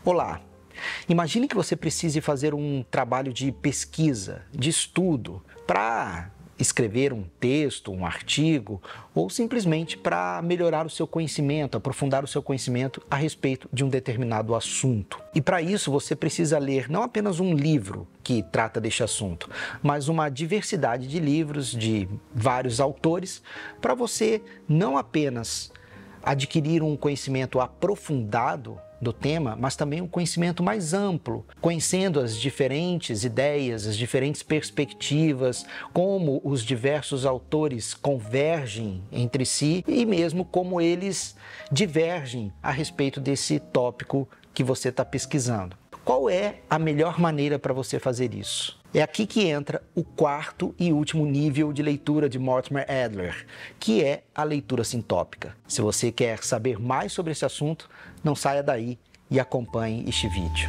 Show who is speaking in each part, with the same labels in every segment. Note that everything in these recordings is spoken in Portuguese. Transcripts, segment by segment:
Speaker 1: Olá! Imagine que você precise fazer um trabalho de pesquisa, de estudo, para escrever um texto, um artigo, ou simplesmente para melhorar o seu conhecimento, aprofundar o seu conhecimento a respeito de um determinado assunto. E para isso você precisa ler não apenas um livro que trata deste assunto, mas uma diversidade de livros de vários autores, para você não apenas adquirir um conhecimento aprofundado do tema, mas também um conhecimento mais amplo, conhecendo as diferentes ideias, as diferentes perspectivas, como os diversos autores convergem entre si e mesmo como eles divergem a respeito desse tópico que você está pesquisando. Qual é a melhor maneira para você fazer isso? É aqui que entra o quarto e último nível de leitura de Mortimer Adler, que é a leitura sintópica. Se você quer saber mais sobre esse assunto, não saia daí e acompanhe este vídeo.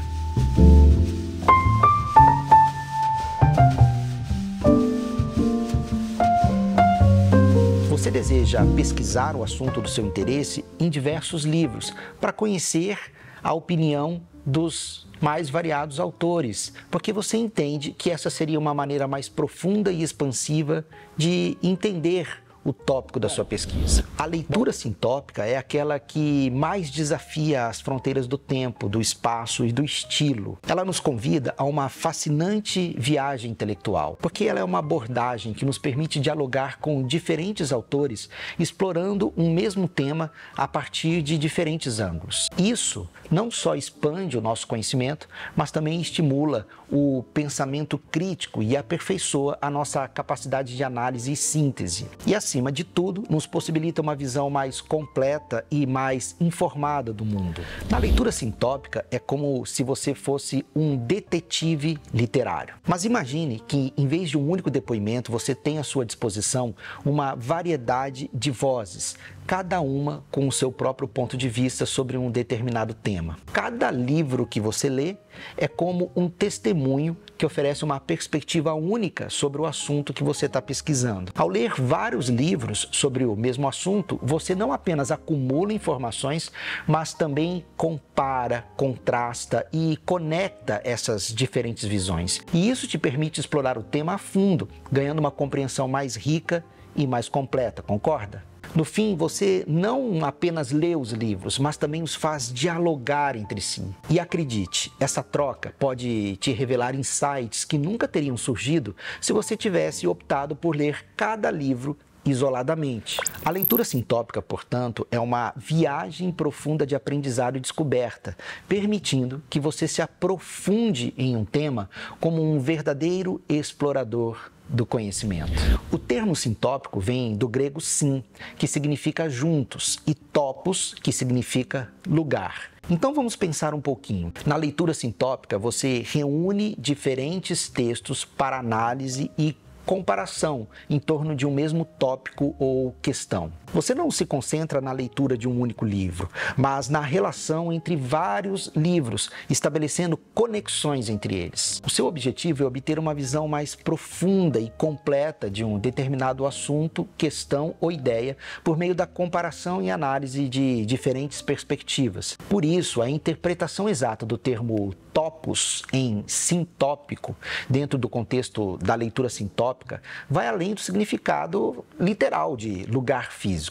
Speaker 1: Você deseja pesquisar o assunto do seu interesse em diversos livros para conhecer a opinião dos mais variados autores, porque você entende que essa seria uma maneira mais profunda e expansiva de entender o tópico da sua pesquisa. A leitura sintópica é aquela que mais desafia as fronteiras do tempo, do espaço e do estilo. Ela nos convida a uma fascinante viagem intelectual, porque ela é uma abordagem que nos permite dialogar com diferentes autores, explorando um mesmo tema a partir de diferentes ângulos. Isso não só expande o nosso conhecimento, mas também estimula o pensamento crítico e aperfeiçoa a nossa capacidade de análise e síntese. E acima de tudo, nos possibilita uma visão mais completa e mais informada do mundo. Na leitura sintópica, é como se você fosse um detetive literário. Mas imagine que, em vez de um único depoimento, você tem à sua disposição uma variedade de vozes, cada uma com o seu próprio ponto de vista sobre um determinado tema. Cada livro que você lê é como um testemunho que oferece uma perspectiva única sobre o assunto que você está pesquisando. Ao ler vários livros sobre o mesmo assunto, você não apenas acumula informações, mas também compara, contrasta e conecta essas diferentes visões. E isso te permite explorar o tema a fundo, ganhando uma compreensão mais rica e mais completa, concorda? No fim, você não apenas lê os livros, mas também os faz dialogar entre si. E acredite, essa troca pode te revelar insights que nunca teriam surgido se você tivesse optado por ler cada livro isoladamente. A leitura sintópica, portanto, é uma viagem profunda de aprendizado e descoberta, permitindo que você se aprofunde em um tema como um verdadeiro explorador do conhecimento. O termo sintópico vem do grego sin, que significa juntos, e topos, que significa lugar. Então vamos pensar um pouquinho. Na leitura sintópica, você reúne diferentes textos para análise e comparação em torno de um mesmo tópico ou questão. Você não se concentra na leitura de um único livro, mas na relação entre vários livros, estabelecendo conexões entre eles. O seu objetivo é obter uma visão mais profunda e completa de um determinado assunto, questão ou ideia, por meio da comparação e análise de diferentes perspectivas. Por isso, a interpretação exata do termo topos em sintópico, dentro do contexto da leitura sintópica, vai além do significado literal de lugar físico.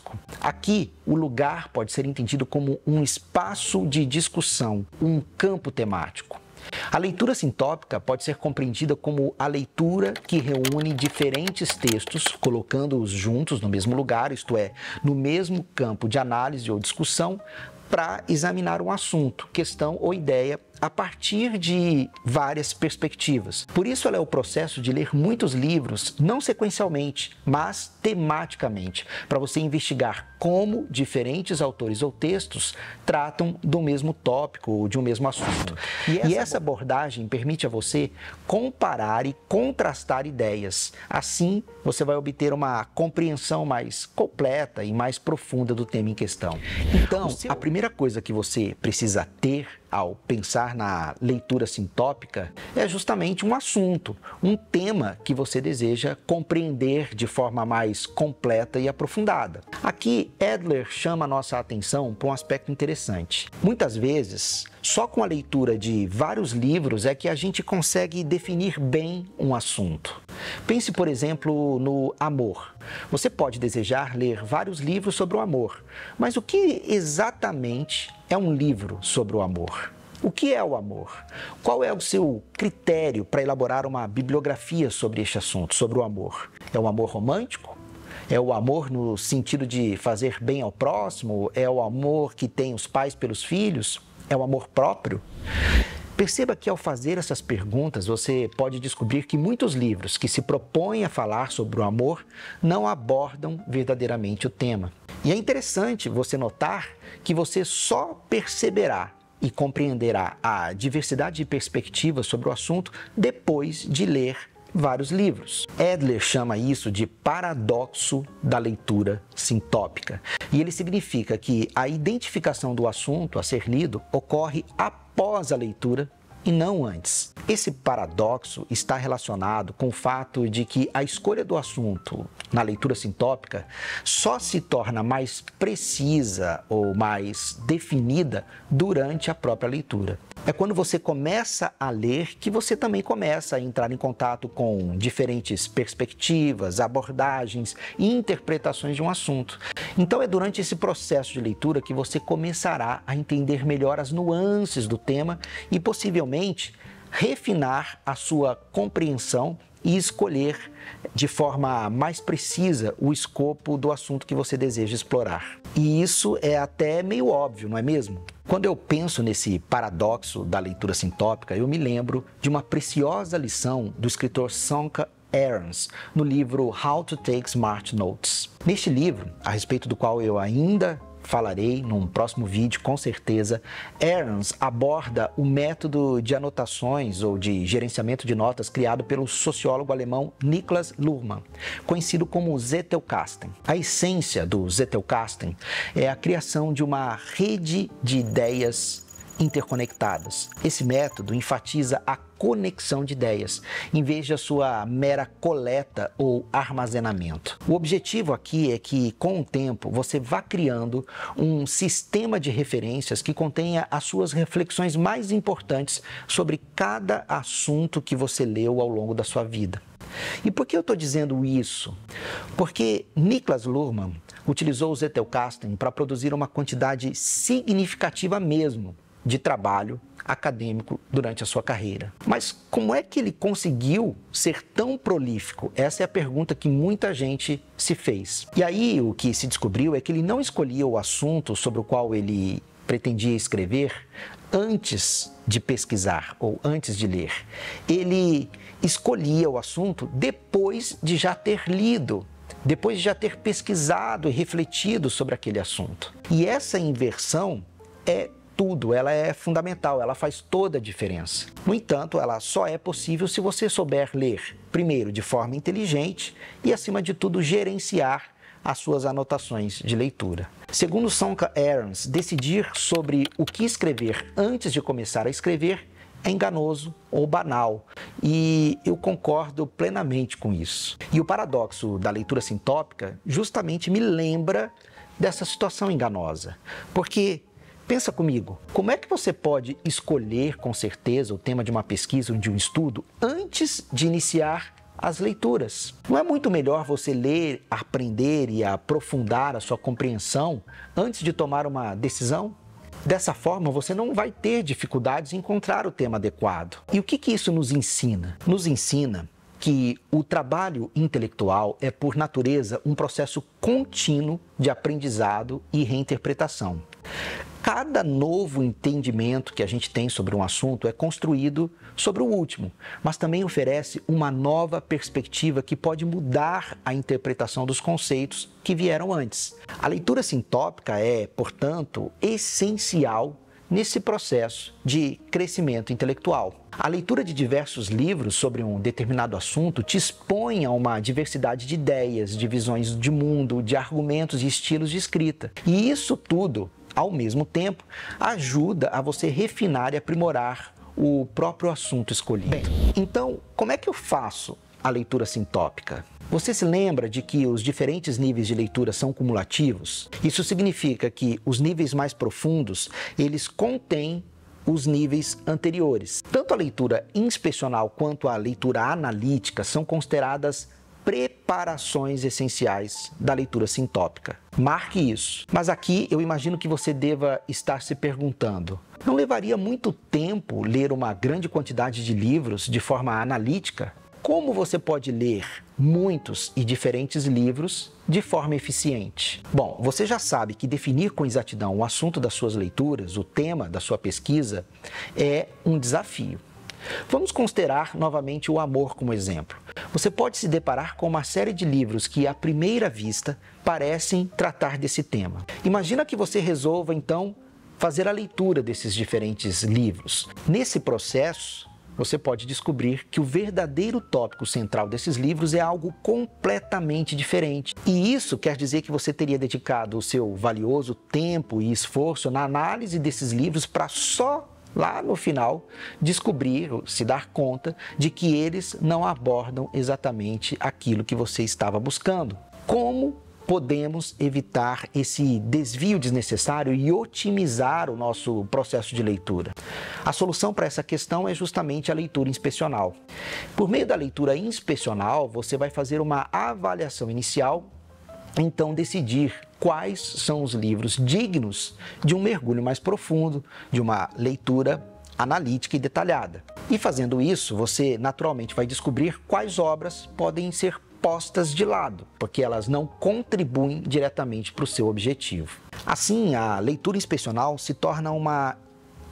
Speaker 1: Aqui, o lugar pode ser entendido como um espaço de discussão, um campo temático. A leitura sintópica pode ser compreendida como a leitura que reúne diferentes textos, colocando-os juntos no mesmo lugar, isto é, no mesmo campo de análise ou discussão, para examinar um assunto, questão ou ideia a partir de várias perspectivas. Por isso, ela é o processo de ler muitos livros, não sequencialmente, mas tematicamente, para você investigar como diferentes autores ou textos tratam do mesmo tópico ou de um mesmo assunto. E essa abordagem permite a você comparar e contrastar ideias. Assim, você vai obter uma compreensão mais completa e mais profunda do tema em questão. Então, a primeira primeira coisa que você precisa ter ao pensar na leitura sintópica é justamente um assunto, um tema que você deseja compreender de forma mais completa e aprofundada. Aqui, Adler chama a nossa atenção para um aspecto interessante. Muitas vezes, só com a leitura de vários livros é que a gente consegue definir bem um assunto. Pense, por exemplo, no amor. Você pode desejar ler vários livros sobre o amor, mas o que exatamente é um livro sobre o amor? O que é o amor? Qual é o seu critério para elaborar uma bibliografia sobre este assunto, sobre o amor? É o amor romântico? É o amor no sentido de fazer bem ao próximo? É o amor que tem os pais pelos filhos? É o amor próprio? Perceba que ao fazer essas perguntas, você pode descobrir que muitos livros que se propõem a falar sobre o amor não abordam verdadeiramente o tema. E é interessante você notar que você só perceberá e compreenderá a diversidade de perspectivas sobre o assunto depois de ler vários livros. Adler chama isso de paradoxo da leitura sintópica. E ele significa que a identificação do assunto a ser lido ocorre após a leitura e não antes. Esse paradoxo está relacionado com o fato de que a escolha do assunto na leitura sintópica só se torna mais precisa ou mais definida durante a própria leitura. É quando você começa a ler que você também começa a entrar em contato com diferentes perspectivas, abordagens e interpretações de um assunto. Então é durante esse processo de leitura que você começará a entender melhor as nuances do tema e possivelmente refinar a sua compreensão e escolher de forma mais precisa o escopo do assunto que você deseja explorar. E isso é até meio óbvio, não é mesmo? Quando eu penso nesse paradoxo da leitura sintópica, eu me lembro de uma preciosa lição do escritor Sonka Aarons, no livro How to Take Smart Notes. Neste livro, a respeito do qual eu ainda falarei num próximo vídeo, com certeza, Aarons aborda o método de anotações ou de gerenciamento de notas criado pelo sociólogo alemão Niklas Luhmann, conhecido como Zettelkasten. A essência do Zettelkasten é a criação de uma rede de ideias interconectadas. Esse método enfatiza a conexão de ideias, em vez da sua mera coleta ou armazenamento. O objetivo aqui é que, com o tempo, você vá criando um sistema de referências que contenha as suas reflexões mais importantes sobre cada assunto que você leu ao longo da sua vida. E por que eu estou dizendo isso? Porque Niklas Luhmann utilizou o Zettelkasten para produzir uma quantidade significativa mesmo de trabalho acadêmico durante a sua carreira. Mas como é que ele conseguiu ser tão prolífico? Essa é a pergunta que muita gente se fez. E aí o que se descobriu é que ele não escolhia o assunto sobre o qual ele pretendia escrever antes de pesquisar ou antes de ler. Ele escolhia o assunto depois de já ter lido, depois de já ter pesquisado e refletido sobre aquele assunto. E essa inversão é tudo, ela é fundamental, ela faz toda a diferença. No entanto, ela só é possível se você souber ler, primeiro, de forma inteligente e, acima de tudo, gerenciar as suas anotações de leitura. Segundo Sonka Aarons, decidir sobre o que escrever antes de começar a escrever é enganoso ou banal, e eu concordo plenamente com isso. E o paradoxo da leitura sintópica justamente me lembra dessa situação enganosa, porque pensa comigo, como é que você pode escolher com certeza o tema de uma pesquisa ou de um estudo antes de iniciar as leituras? Não é muito melhor você ler, aprender e aprofundar a sua compreensão antes de tomar uma decisão? Dessa forma, você não vai ter dificuldades em encontrar o tema adequado. E o que isso nos ensina? Nos ensina que o trabalho intelectual é, por natureza, um processo contínuo de aprendizado e reinterpretação. Cada novo entendimento que a gente tem sobre um assunto é construído sobre o último, mas também oferece uma nova perspectiva que pode mudar a interpretação dos conceitos que vieram antes. A leitura sintópica é, portanto, essencial nesse processo de crescimento intelectual. A leitura de diversos livros sobre um determinado assunto te expõe a uma diversidade de ideias, de visões de mundo, de argumentos e estilos de escrita. E isso tudo ao mesmo tempo, ajuda a você refinar e aprimorar o próprio assunto escolhido. Bem, então, como é que eu faço a leitura sintópica? Você se lembra de que os diferentes níveis de leitura são cumulativos? Isso significa que os níveis mais profundos, eles contêm os níveis anteriores. Tanto a leitura inspecional quanto a leitura analítica são consideradas preparações essenciais da leitura sintópica. Marque isso. Mas aqui eu imagino que você deva estar se perguntando: não levaria muito tempo ler uma grande quantidade de livros de forma analítica? Como você pode ler muitos e diferentes livros de forma eficiente? Bom, você já sabe que definir com exatidão o assunto das suas leituras, o tema da sua pesquisa, é um desafio. Vamos considerar novamente o amor como exemplo. Você pode se deparar com uma série de livros que, à primeira vista, parecem tratar desse tema. Imagina que você resolva, então, fazer a leitura desses diferentes livros. Nesse processo, você pode descobrir que o verdadeiro tópico central desses livros é algo completamente diferente. E isso quer dizer que você teria dedicado o seu valioso tempo e esforço na análise desses livros para só lá no final descobrir, se dar conta de que eles não abordam exatamente aquilo que você estava buscando. Como podemos evitar esse desvio desnecessário e otimizar o nosso processo de leitura? A solução para essa questão é justamente a leitura inspecional. Por meio da leitura inspecional, você vai fazer uma avaliação inicial, então decidir quais são os livros dignos de um mergulho mais profundo, de uma leitura analítica e detalhada. E fazendo isso, você naturalmente vai descobrir quais obras podem ser postas de lado, porque elas não contribuem diretamente para o seu objetivo. Assim, a leitura inspecional se torna uma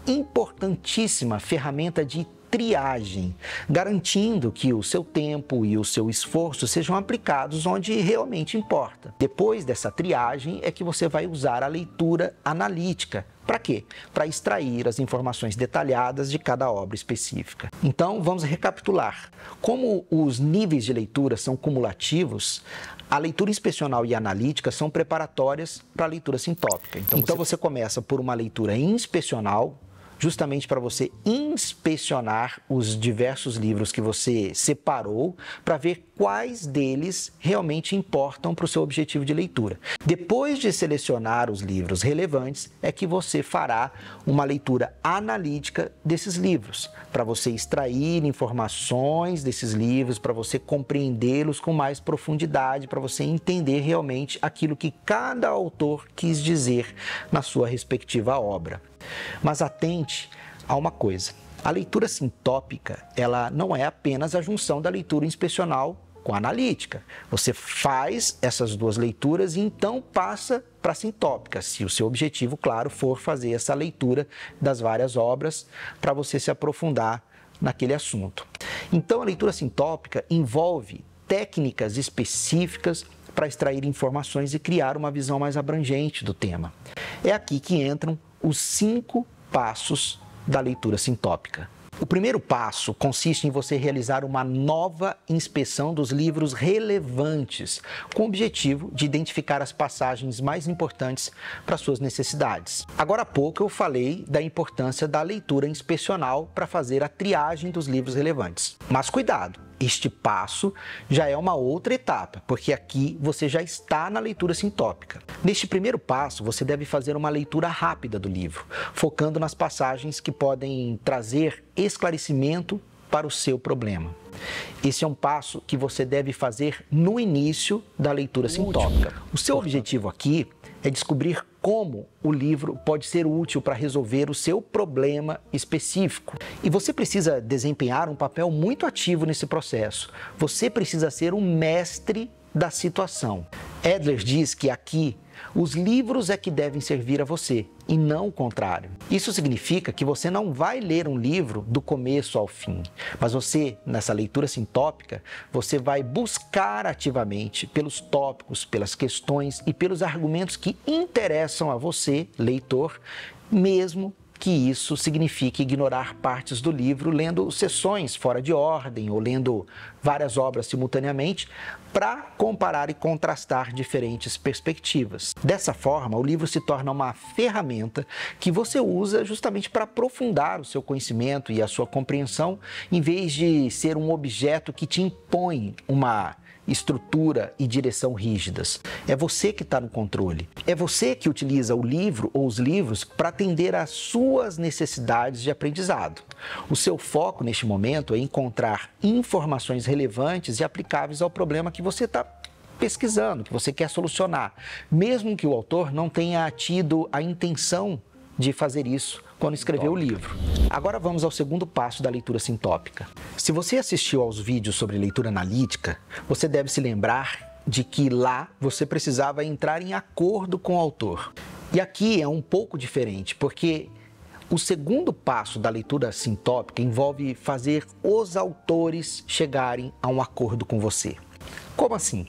Speaker 1: importantíssima ferramenta de triagem, garantindo que o seu tempo e o seu esforço sejam aplicados onde realmente importa. Depois dessa triagem é que você vai usar a leitura analítica. Para quê? Para extrair as informações detalhadas de cada obra específica. Então, vamos recapitular. Como os níveis de leitura são cumulativos, a leitura inspecional e analítica são preparatórias para a leitura sintópica. Então você começa por uma leitura inspecional, justamente para você inspecionar os diversos livros que você separou para ver quais deles realmente importam para o seu objetivo de leitura. Depois de selecionar os livros relevantes, é que você fará uma leitura analítica desses livros, para você extrair informações desses livros, para você compreendê-los com mais profundidade, para você entender realmente aquilo que cada autor quis dizer na sua respectiva obra. Mas atente a uma coisa: a leitura sintópica, ela não é apenas a junção da leitura inspecional com a analítica. Você faz essas duas leituras e então passa para a sintópica, se o seu objetivo, claro, for fazer essa leitura das várias obras para você se aprofundar naquele assunto. Então, a leitura sintópica envolve técnicas específicas para extrair informações e criar uma visão mais abrangente do tema. É aqui que entram os 5 passos da leitura sintópica. O primeiro passo consiste em você realizar uma nova inspeção dos livros relevantes, com o objetivo de identificar as passagens mais importantes para suas necessidades. Agora há pouco eu falei da importância da leitura inspecional para fazer a triagem dos livros relevantes. Mas cuidado! Este passo já é uma outra etapa, porque aqui você já está na leitura sintópica. Neste primeiro passo, você deve fazer uma leitura rápida do livro, focando nas passagens que podem trazer esclarecimento para o seu problema. Esse é um passo que você deve fazer no início da leitura sintópica. O seu objetivo aqui é descobrir como o livro pode ser útil para resolver o seu problema específico. E você precisa desempenhar um papel muito ativo nesse processo. Você precisa ser um mestre da situação. Adler diz que aqui os livros é que devem servir a você e não o contrário. Isso significa que você não vai ler um livro do começo ao fim, mas você, nessa leitura sintópica, você vai buscar ativamente pelos tópicos, pelas questões e pelos argumentos que interessam a você, leitor, mesmo que isso signifique ignorar partes do livro, lendo seções fora de ordem ou lendo várias obras simultaneamente para comparar e contrastar diferentes perspectivas. Dessa forma, o livro se torna uma ferramenta que você usa justamente para aprofundar o seu conhecimento e a sua compreensão, em vez de ser um objeto que te impõe uma estrutura e direção rígidas. É você que está no controle. É você que utiliza o livro ou os livros para atender às suas necessidades de aprendizado. O seu foco neste momento é encontrar informações relevantes e aplicáveis ao problema que você está pesquisando, que você quer solucionar, mesmo que o autor não tenha tido a intenção de fazer isso quando escreveu o livro. Agora vamos ao segundo passo da leitura sintópica. Se você assistiu aos vídeos sobre leitura analítica, você deve se lembrar de que lá você precisava entrar em acordo com o autor. E aqui é um pouco diferente, porque o segundo passo da leitura sintópica envolve fazer os autores chegarem a um acordo com você. Como assim?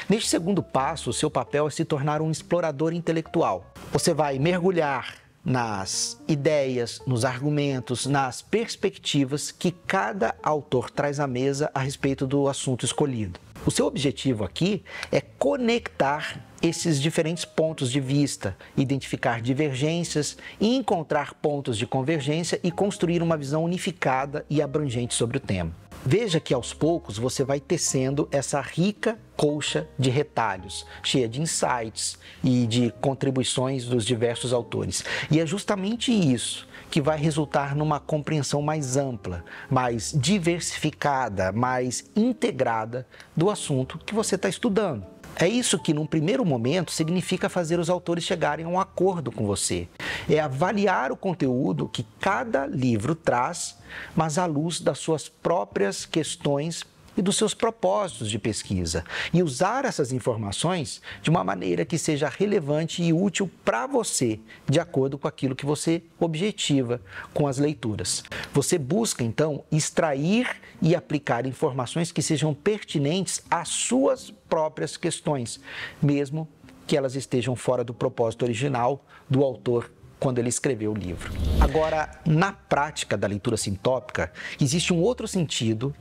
Speaker 1: Neste segundo passo, o seu papel é se tornar um explorador intelectual. Você vai mergulhar nas ideias, nos argumentos, nas perspectivas que cada autor traz à mesa a respeito do assunto escolhido. O seu objetivo aqui é conectar esses diferentes pontos de vista, identificar divergências e encontrar pontos de convergência e construir uma visão unificada e abrangente sobre o tema. Veja que aos poucos você vai tecendo essa rica colcha de retalhos, cheia de insights e de contribuições dos diversos autores. E é justamente isso que vai resultar numa compreensão mais ampla, mais diversificada, mais integrada do assunto que você está estudando. É isso que, num primeiro momento, significa fazer os autores chegarem a um acordo com você. É avaliar o conteúdo que cada livro traz, mas à luz das suas próprias questões e dos seus propósitos de pesquisa. E usar essas informações de uma maneira que seja relevante e útil para você, de acordo com aquilo que você objetiva com as leituras. Você busca, então, extrair e aplicar informações que sejam pertinentes às suas próprias questões, mesmo que elas estejam fora do propósito original do autor quando ele escreveu o livro. Agora, na prática da leitura sintópica, existe um outro sentido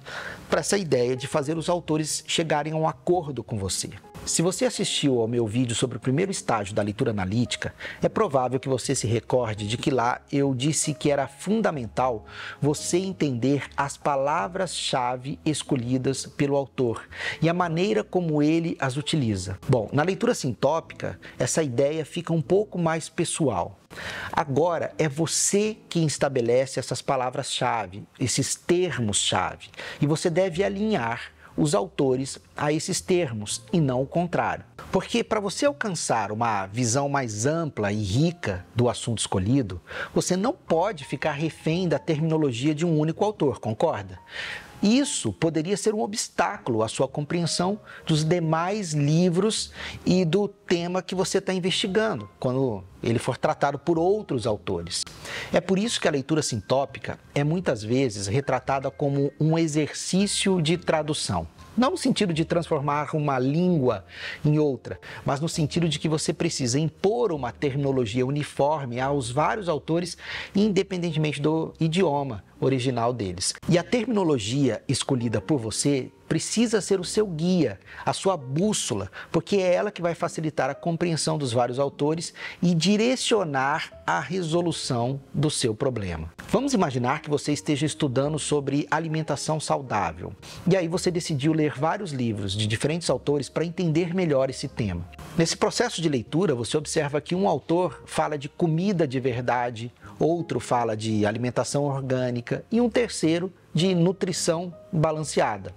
Speaker 1: para essa ideia de fazer os autores chegarem a um acordo com você. Se você assistiu ao meu vídeo sobre o primeiro estágio da leitura analítica, é provável que você se recorde de que lá eu disse que era fundamental você entender as palavras-chave escolhidas pelo autor e a maneira como ele as utiliza. Bom, na leitura sintópica, essa ideia fica um pouco mais pessoal. Agora é você quem estabelece essas palavras-chave, esses termos-chave, e você deve alinhar os autores a esses termos e não o contrário. Porque para você alcançar uma visão mais ampla e rica do assunto escolhido, você não pode ficar refém da terminologia de um único autor, concorda? Isso poderia ser um obstáculo à sua compreensão dos demais livros e do tema que você está investigando, quando ele for tratado por outros autores. É por isso que a leitura sintópica é muitas vezes retratada como um exercício de tradução. Não no sentido de transformar uma língua em outra, mas no sentido de que você precisa impor uma terminologia uniforme aos vários autores, independentemente do idioma original deles. E a terminologia escolhida por você precisa ser o seu guia, a sua bússola, porque é ela que vai facilitar a compreensão dos vários autores e direcionar a resolução do seu problema. Vamos imaginar que você esteja estudando sobre alimentação saudável. E aí você decidiu ler vários livros de diferentes autores para entender melhor esse tema. Nesse processo de leitura, você observa que um autor fala de comida de verdade, outro fala de alimentação orgânica e um terceiro de nutrição balanceada.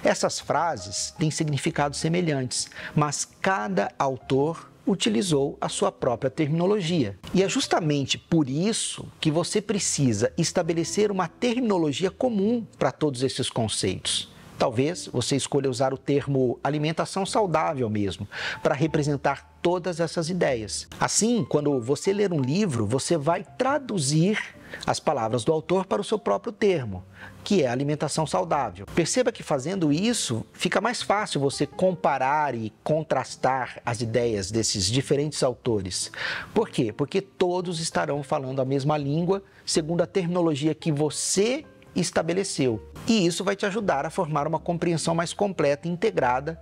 Speaker 1: Essas frases têm significados semelhantes, mas cada autor utilizou a sua própria terminologia. E é justamente por isso que você precisa estabelecer uma terminologia comum para todos esses conceitos. Talvez você escolha usar o termo alimentação saudável mesmo, para representar todas essas ideias. Assim, quando você ler um livro, você vai traduzir as palavras do autor para o seu próprio termo, que é alimentação saudável. Perceba que fazendo isso, fica mais fácil você comparar e contrastar as ideias desses diferentes autores. Por quê? Porque todos estarão falando a mesma língua, segundo a terminologia que você estabeleceu. E isso vai te ajudar a formar uma compreensão mais completa e integrada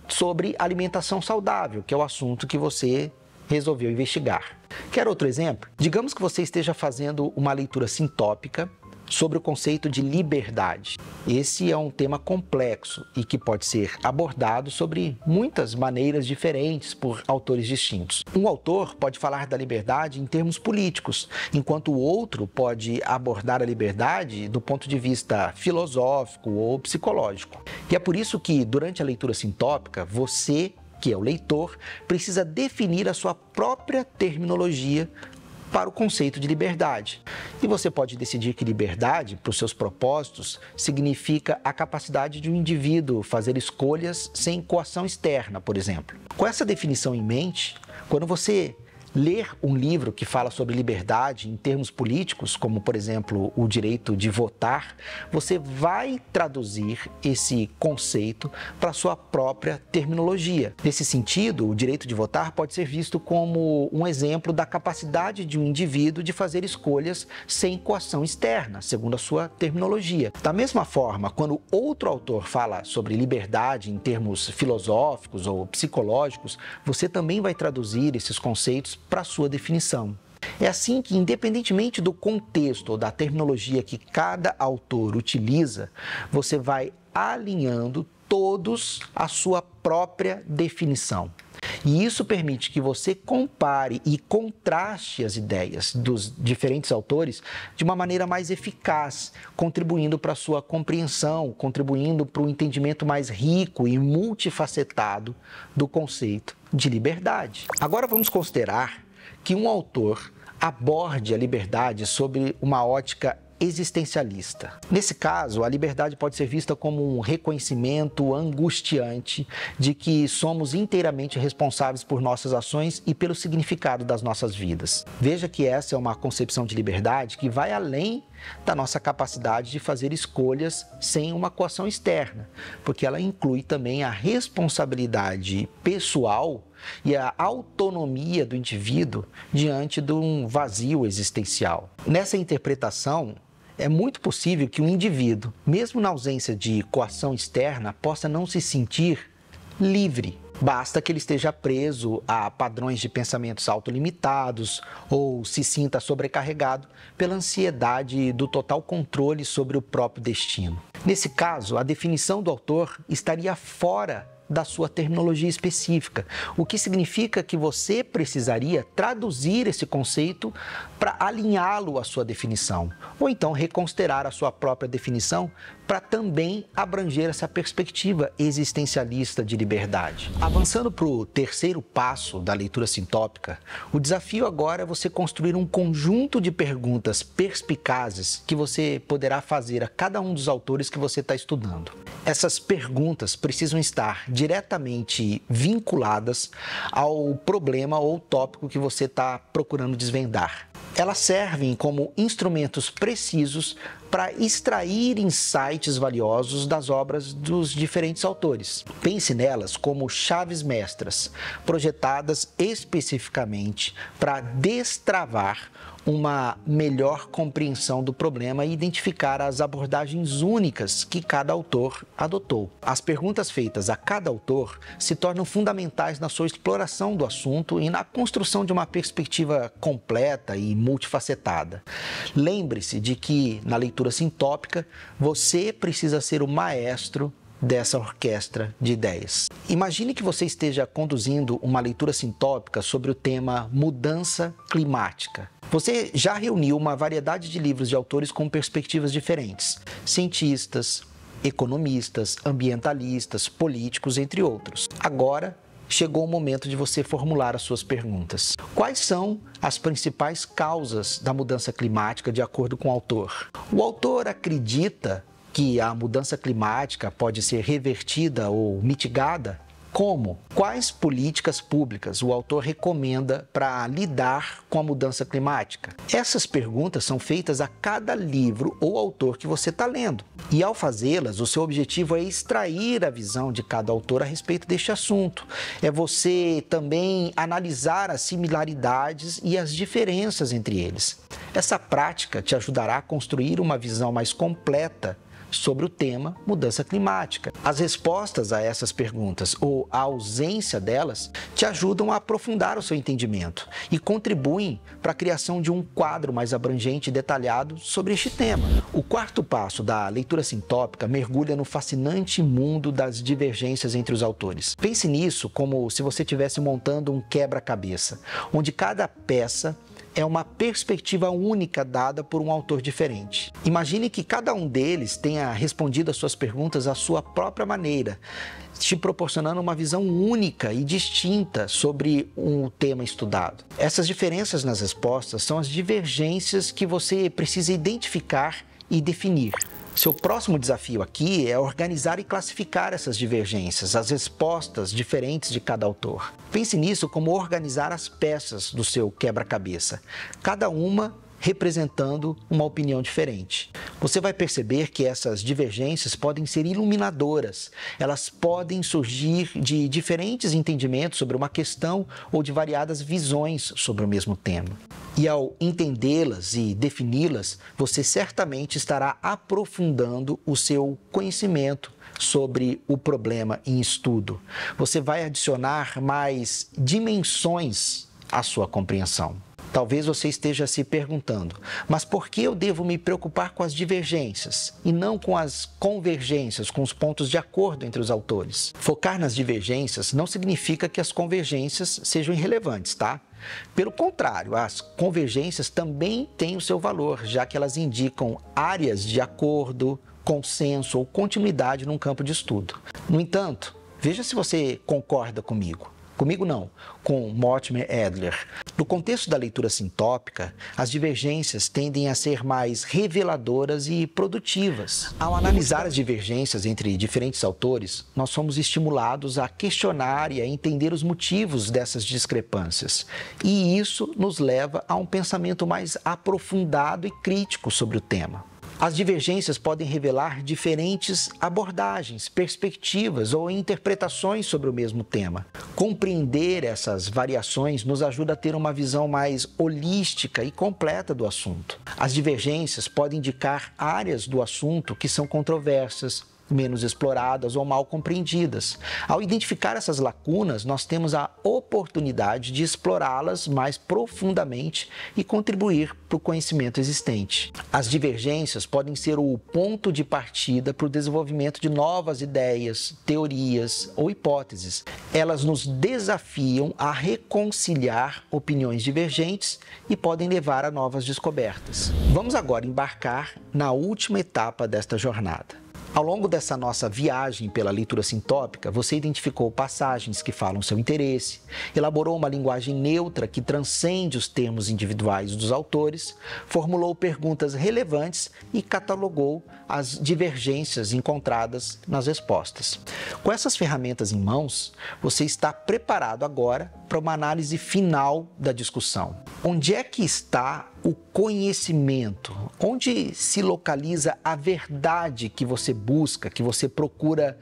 Speaker 1: sobre alimentação saudável, que é o assunto que você resolveu investigar. Quer outro exemplo? Digamos que você esteja fazendo uma leitura sintópica sobre o conceito de liberdade. Esse é um tema complexo e que pode ser abordado sobre muitas maneiras diferentes por autores distintos. Um autor pode falar da liberdade em termos políticos, enquanto o outro pode abordar a liberdade do ponto de vista filosófico ou psicológico. E é por isso que, durante a leitura sintópica, você, que é o leitor, precisa definir a sua própria terminologia para o conceito de liberdade. E você pode decidir que liberdade, para os seus propósitos, significa a capacidade de um indivíduo fazer escolhas sem coação externa, por exemplo. Com essa definição em mente, quando você ler um livro que fala sobre liberdade em termos políticos, como, por exemplo, o direito de votar, você vai traduzir esse conceito para a sua própria terminologia. Nesse sentido, o direito de votar pode ser visto como um exemplo da capacidade de um indivíduo de fazer escolhas sem coação externa, segundo a sua terminologia. Da mesma forma, quando outro autor fala sobre liberdade em termos filosóficos ou psicológicos, você também vai traduzir esses conceitos para a sua definição. É assim que, independentemente do contexto ou da terminologia que cada autor utiliza, você vai alinhando todos a sua própria definição. E isso permite que você compare e contraste as ideias dos diferentes autores de uma maneira mais eficaz, contribuindo para a sua compreensão, contribuindo para o entendimento mais rico e multifacetado do conceito de liberdade. Agora vamos considerar que um autor aborde a liberdade sob uma ótica existencialista. Nesse caso, a liberdade pode ser vista como um reconhecimento angustiante de que somos inteiramente responsáveis por nossas ações e pelo significado das nossas vidas. Veja que essa é uma concepção de liberdade que vai além da nossa capacidade de fazer escolhas sem uma coação externa, porque ela inclui também a responsabilidade pessoal e a autonomia do indivíduo diante de um vazio existencial. Nessa interpretação, é muito possível que um indivíduo, mesmo na ausência de coação externa, possa não se sentir livre. Basta que ele esteja preso a padrões de pensamentos autolimitados ou se sinta sobrecarregado pela ansiedade do total controle sobre o próprio destino. Nesse caso, a definição do autor estaria fora da sua terminologia específica, o que significa que você precisaria traduzir esse conceito para alinhá-lo à sua definição, ou então reconsiderar a sua própria definição para também abranger essa perspectiva existencialista de liberdade. Avançando para o terceiro passo da leitura sintópica, o desafio agora é você construir um conjunto de perguntas perspicazes que você poderá fazer a cada um dos autores que você está estudando. Essas perguntas precisam estar diretamente vinculadas ao problema ou tópico que você está procurando desvendar. Elas servem como instrumentos precisos para extrair insights valiosos das obras dos diferentes autores. Pense nelas como chaves mestras, projetadas especificamente para destravar uma melhor compreensão do problema e identificar as abordagens únicas que cada autor adotou. As perguntas feitas a cada autor se tornam fundamentais na sua exploração do assunto e na construção de uma perspectiva completa e multifacetada. Lembre-se de que, na leitura sintópica, você precisa ser o maestro dessa orquestra de ideias. Imagine que você esteja conduzindo uma leitura sintópica sobre o tema mudança climática. Você já reuniu uma variedade de livros de autores com perspectivas diferentes, cientistas, economistas, ambientalistas, políticos, entre outros. Agora, chegou o momento de você formular as suas perguntas. Quais são as principais causas da mudança climática de acordo com o autor? O autor acredita que a mudança climática pode ser revertida ou mitigada? Como? Quais políticas públicas o autor recomenda para lidar com a mudança climática? Essas perguntas são feitas a cada livro ou autor que você está lendo. E ao fazê-las, o seu objetivo é extrair a visão de cada autor a respeito deste assunto. É você também analisar as similaridades e as diferenças entre eles. Essa prática te ajudará a construir uma visão mais completa sobre o tema mudança climática. As respostas a essas perguntas ou a ausência delas te ajudam a aprofundar o seu entendimento e contribuem para a criação de um quadro mais abrangente e detalhado sobre este tema. O quarto passo da leitura sintópica mergulha no fascinante mundo das divergências entre os autores. Pense nisso como se você estivesse montando um quebra-cabeça, onde cada peça é uma perspectiva única dada por um autor diferente. Imagine que cada um deles tenha respondido às suas perguntas à sua própria maneira, te proporcionando uma visão única e distinta sobre um tema estudado. Essas diferenças nas respostas são as divergências que você precisa identificar e definir. Seu próximo desafio aqui é organizar e classificar essas divergências, as respostas diferentes de cada autor. Pense nisso como organizar as peças do seu quebra-cabeça, cada uma representando uma opinião diferente. Você vai perceber que essas divergências podem ser iluminadoras, elas podem surgir de diferentes entendimentos sobre uma questão ou de variadas visões sobre o mesmo tema. E ao entendê-las e defini-las, você certamente estará aprofundando o seu conhecimento sobre o problema em estudo. Você vai adicionar mais dimensões à sua compreensão. Talvez você esteja se perguntando, mas por que eu devo me preocupar com as divergências e não com as convergências, com os pontos de acordo entre os autores? Focar nas divergências não significa que as convergências sejam irrelevantes, tá? Pelo contrário, as convergências também têm o seu valor, já que elas indicam áreas de acordo, consenso ou continuidade num campo de estudo. No entanto, veja se você concorda comigo. Comigo não, com Mortimer Adler. No contexto da leitura sintópica, as divergências tendem a ser mais reveladoras e produtivas. Ao analisar as divergências entre diferentes autores, nós somos estimulados a questionar e a entender os motivos dessas discrepâncias. E isso nos leva a um pensamento mais aprofundado e crítico sobre o tema. As divergências podem revelar diferentes abordagens, perspectivas ou interpretações sobre o mesmo tema. Compreender essas variações nos ajuda a ter uma visão mais holística e completa do assunto. As divergências podem indicar áreas do assunto que são controversas, menos exploradas ou mal compreendidas. Ao identificar essas lacunas, nós temos a oportunidade de explorá-las mais profundamente e contribuir para o conhecimento existente. As divergências podem ser o ponto de partida para o desenvolvimento de novas ideias, teorias ou hipóteses. Elas nos desafiam a reconciliar opiniões divergentes e podem levar a novas descobertas. Vamos agora embarcar na última etapa desta jornada. Ao longo dessa nossa viagem pela leitura sintópica, você identificou passagens que falam seu interesse, elaborou uma linguagem neutra que transcende os termos individuais dos autores, formulou perguntas relevantes e catalogou as divergências encontradas nas respostas. Com essas ferramentas em mãos, você está preparado agora para uma análise final da discussão. Onde é que está o conhecimento? Onde se localiza a verdade que você busca, que você procura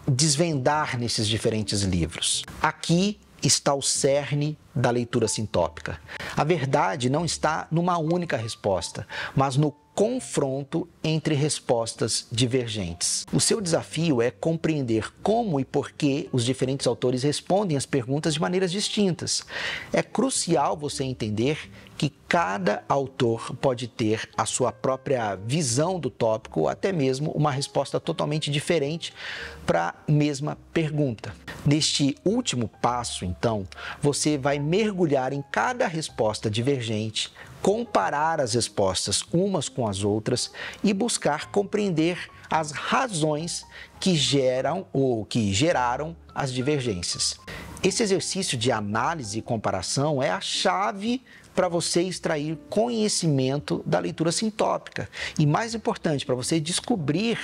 Speaker 1: desvendar nesses diferentes livros? Aqui está o cerne da leitura sintópica. A verdade não está numa única resposta, mas no confronto entre respostas divergentes. O seu desafio é compreender como e por que os diferentes autores respondem às perguntas de maneiras distintas. É crucial você entender que cada autor pode ter a sua própria visão do tópico ou até mesmo uma resposta totalmente diferente para a mesma pergunta. Neste último passo, então, você vai mergulhar em cada resposta divergente, comparar as respostas umas com as outras e buscar compreender as razões que geram ou que geraram as divergências. Esse exercício de análise e comparação é a chave para você extrair conhecimento da leitura sintópica e, mais importante, para você descobrir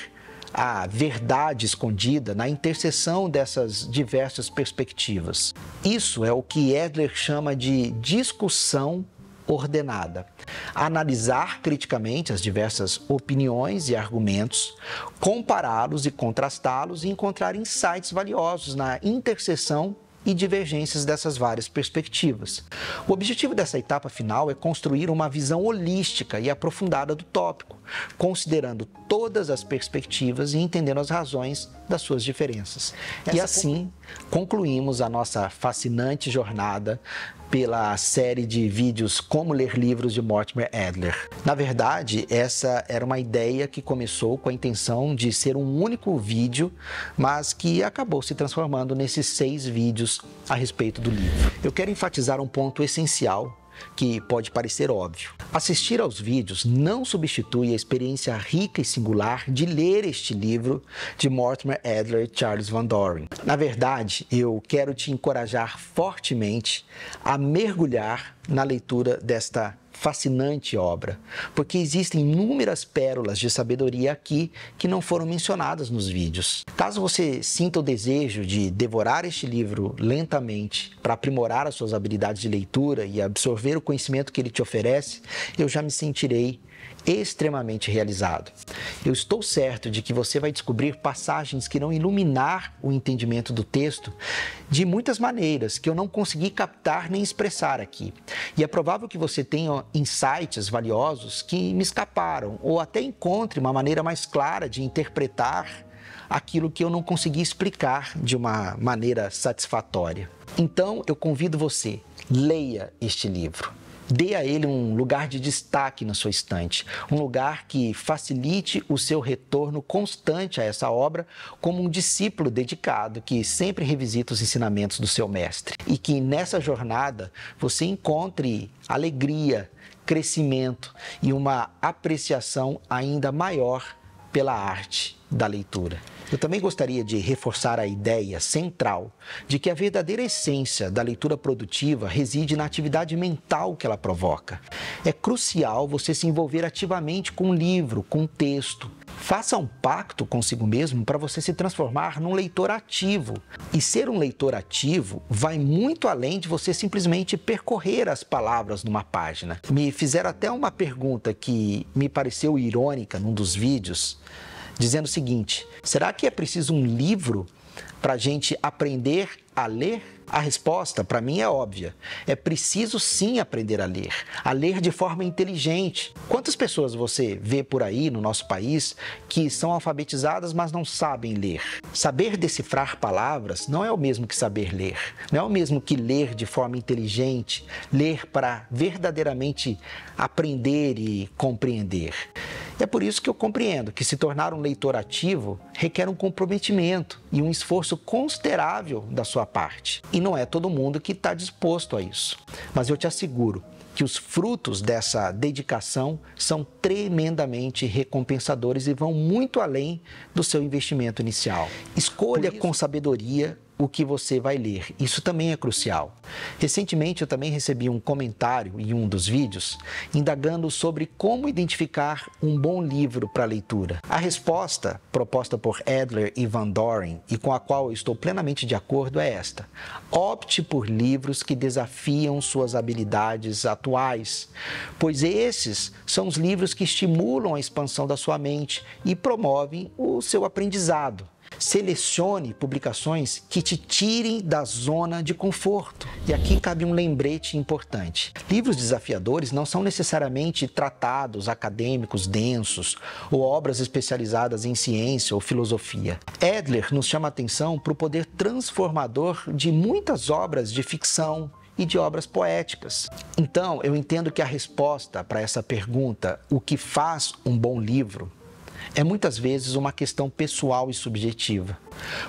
Speaker 1: a verdade escondida na interseção dessas diversas perspectivas. Isso é o que Adler chama de discussão ordenada. Analisar criticamente as diversas opiniões e argumentos, compará-los e contrastá-los e encontrar insights valiosos na interseção e divergências dessas várias perspectivas. O objetivo dessa etapa final é construir uma visão holística e aprofundada do tópico, considerando todas as perspectivas e entendendo as razões das suas diferenças. E assim, concluímos a nossa fascinante jornada pela série de vídeos Como Ler Livros de Mortimer Adler. Na verdade, essa era uma ideia que começou com a intenção de ser um único vídeo, mas que acabou se transformando nesses 6 vídeos a respeito do livro. Eu quero enfatizar um ponto essencial que pode parecer óbvio. Assistir aos vídeos não substitui a experiência rica e singular de ler este livro de Mortimer Adler e Charles Van Doren. Na verdade, eu quero te encorajar fortemente a mergulhar na leitura desta fascinante obra, porque existem inúmeras pérolas de sabedoria aqui que não foram mencionadas nos vídeos. Caso você sinta o desejo de devorar este livro lentamente para aprimorar as suas habilidades de leitura e absorver o conhecimento que ele te oferece, eu já me sentirei extremamente realizado. Eu estou certo de que você vai descobrir passagens que irão iluminar o entendimento do texto de muitas maneiras que eu não consegui captar nem expressar aqui. E é provável que você tenha insights valiosos que me escaparam ou até encontre uma maneira mais clara de interpretar aquilo que eu não consegui explicar de uma maneira satisfatória. Então, eu convido você, leia este livro. Dê a ele um lugar de destaque na sua estante, um lugar que facilite o seu retorno constante a essa obra como um discípulo dedicado que sempre revisita os ensinamentos do seu mestre. E que nessa jornada você encontre alegria, crescimento e uma apreciação ainda maior pela arte da leitura. Eu também gostaria de reforçar a ideia central de que a verdadeira essência da leitura produtiva reside na atividade mental que ela provoca. É crucial você se envolver ativamente com um livro, com um texto. Faça um pacto consigo mesmo para você se transformar num leitor ativo. E ser um leitor ativo vai muito além de você simplesmente percorrer as palavras numa página. Me fizeram até uma pergunta que me pareceu irônica num dos vídeos, dizendo o seguinte: será que é preciso um livro para a gente aprender a ler? A resposta, para mim, é óbvia. É preciso sim aprender a ler de forma inteligente. Quantas pessoas você vê por aí no nosso país que são alfabetizadas, mas não sabem ler? Saber decifrar palavras não é o mesmo que saber ler. Não é o mesmo que ler de forma inteligente, ler para verdadeiramente aprender e compreender. É por isso que eu compreendo que se tornar um leitor ativo requer um comprometimento e um esforço considerável da sua parte. E não é todo mundo que está disposto a isso. Mas eu te asseguro que os frutos dessa dedicação são tremendamente recompensadores e vão muito além do seu investimento inicial. Escolha com sabedoria o que você vai ler. Isso também é crucial. Recentemente eu também recebi um comentário em um dos vídeos indagando sobre como identificar um bom livro para leitura. A resposta proposta por Adler e Van Doren, e com a qual eu estou plenamente de acordo, é esta: opte por livros que desafiam suas habilidades atuais, pois esses são os livros que estimulam a expansão da sua mente e promovem o seu aprendizado. Selecione publicações que te tirem da zona de conforto. E aqui cabe um lembrete importante. Livros desafiadores não são necessariamente tratados acadêmicos densos ou obras especializadas em ciência ou filosofia. Adler nos chama a atenção para o poder transformador de muitas obras de ficção e de obras poéticas. Então, eu entendo que a resposta para essa pergunta, o que faz um bom livro, é muitas vezes uma questão pessoal e subjetiva,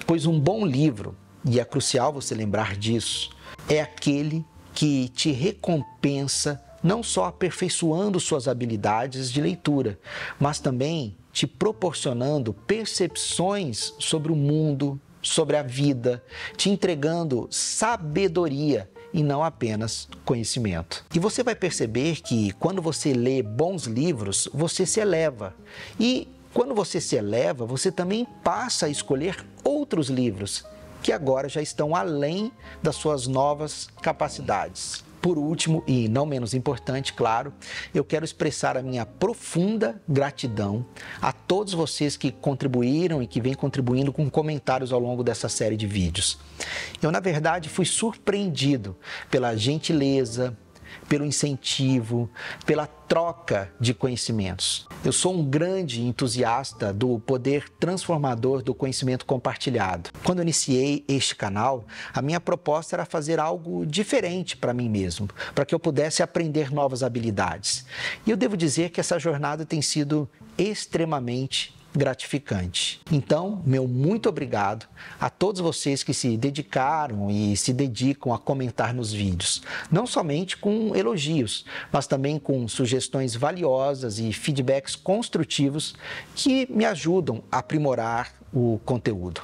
Speaker 1: pois um bom livro, e é crucial você lembrar disso, é aquele que te recompensa não só aperfeiçoando suas habilidades de leitura, mas também te proporcionando percepções sobre o mundo, sobre a vida, te entregando sabedoria e não apenas conhecimento. E você vai perceber que quando você lê bons livros, você se eleva. E Quando você se eleva, você também passa a escolher outros livros que agora já estão além das suas novas capacidades. Por último, e não menos importante, claro, eu quero expressar a minha profunda gratidão a todos vocês que contribuíram e que vêm contribuindo com comentários ao longo dessa série de vídeos. Eu, na verdade, fui surpreendido pela gentileza, pelo incentivo, pela troca de conhecimentos. Eu sou um grande entusiasta do poder transformador do conhecimento compartilhado. Quando eu iniciei este canal, a minha proposta era fazer algo diferente para mim mesmo, para que eu pudesse aprender novas habilidades. E eu devo dizer que essa jornada tem sido extremamente gratificante. Então, meu muito obrigado a todos vocês que se dedicaram e se dedicam a comentar nos vídeos, não somente com elogios, mas também com sugestões valiosas e feedbacks construtivos que me ajudam a aprimorar o conteúdo.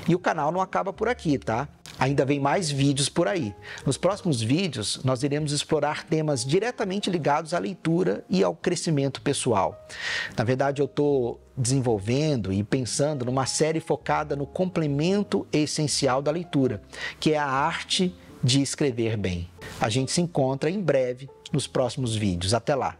Speaker 1: E o canal não acaba por aqui, tá? Ainda vem mais vídeos por aí. Nos próximos vídeos, nós iremos explorar temas diretamente ligados à leitura e ao crescimento pessoal. Na verdade, eu estou desenvolvendo e pensando numa série focada no complemento essencial da leitura, que é a arte de escrever bem. A gente se encontra em breve nos próximos vídeos. Até lá!